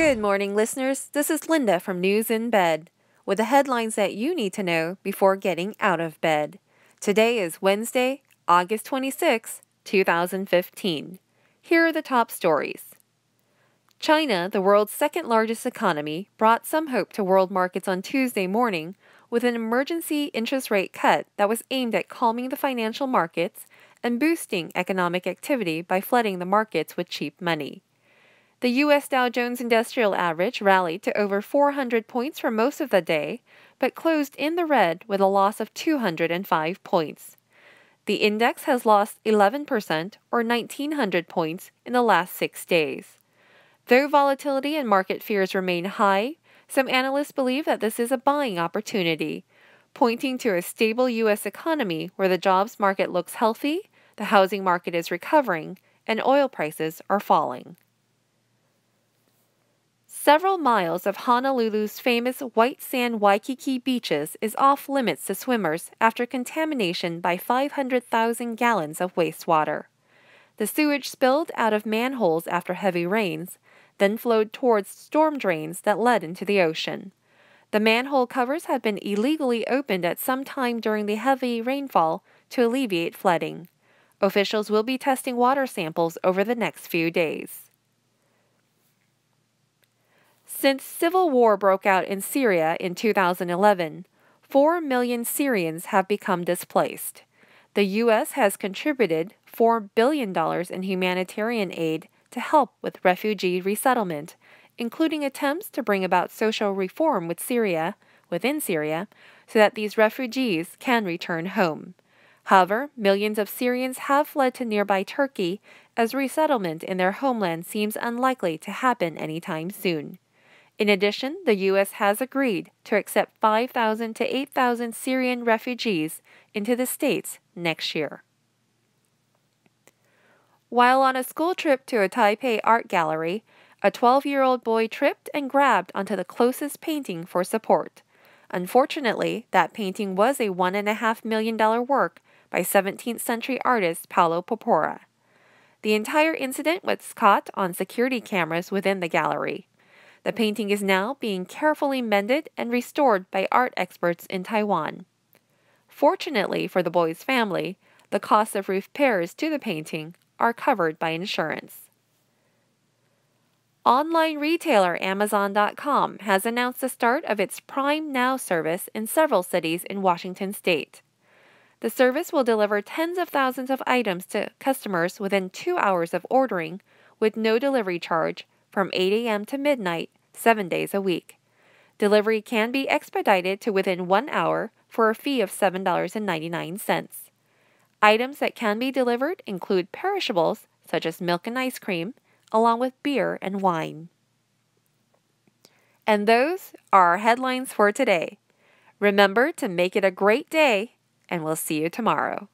Good morning, listeners. This is Linda from News in Bed with the headlines that you need to know before getting out of bed. Today is Wednesday, August 26, 2015. Here are the top stories. China, the world's second largest economy, brought some hope to world markets on Tuesday morning with an emergency interest rate cut that was aimed at calming the financial markets and boosting economic activity by flooding the markets with cheap money. The U.S. Dow Jones Industrial Average rallied to over 400 points for most of the day, but closed in the red with a loss of 205 points. The index has lost 11%, or 1,900 points, in the last 6 days. Though volatility and market fears remain high, some analysts believe that this is a buying opportunity, pointing to a stable U.S. economy where the jobs market looks healthy, the housing market is recovering, and oil prices are falling. Several miles of Honolulu's famous white sand Waikiki beaches is off limits to swimmers after contamination by 500,000 gallons of wastewater. The sewage spilled out of manholes after heavy rains, then flowed towards storm drains that led into the ocean. The manhole covers had been illegally opened at some time during the heavy rainfall to alleviate flooding. Officials will be testing water samples over the next few days. Since civil war broke out in Syria in 2011, 4 million Syrians have become displaced. The U.S. has contributed $4 billion in humanitarian aid to help with refugee resettlement, including attempts to bring about social reform within Syria, so that these refugees can return home. However, millions of Syrians have fled to nearby Turkey as resettlement in their homeland seems unlikely to happen anytime soon. In addition, the U.S. has agreed to accept 5,000 to 8,000 Syrian refugees into the states next year. While on a school trip to a Taipei art gallery, a 12-year-old boy tripped and grabbed onto the closest painting for support. Unfortunately, that painting was a $1.5 million work by 17th century artist Paulo Porpora. The entire incident was caught on security cameras within the gallery. The painting is now being carefully mended and restored by art experts in Taiwan. Fortunately for the boy's family, the cost of repairs to the painting are covered by insurance. Online retailer Amazon.com has announced the start of its Prime Now service in several cities in Washington state. The service will deliver tens of thousands of items to customers within 2 hours of ordering, with no delivery charge, from 8 a.m. to midnight, 7 days a week. Delivery can be expedited to within 1 hour for a fee of $7.99. Items that can be delivered include perishables such as milk and ice cream, along with beer and wine. And those are our headlines for today. Remember to make it a great day, and we'll see you tomorrow.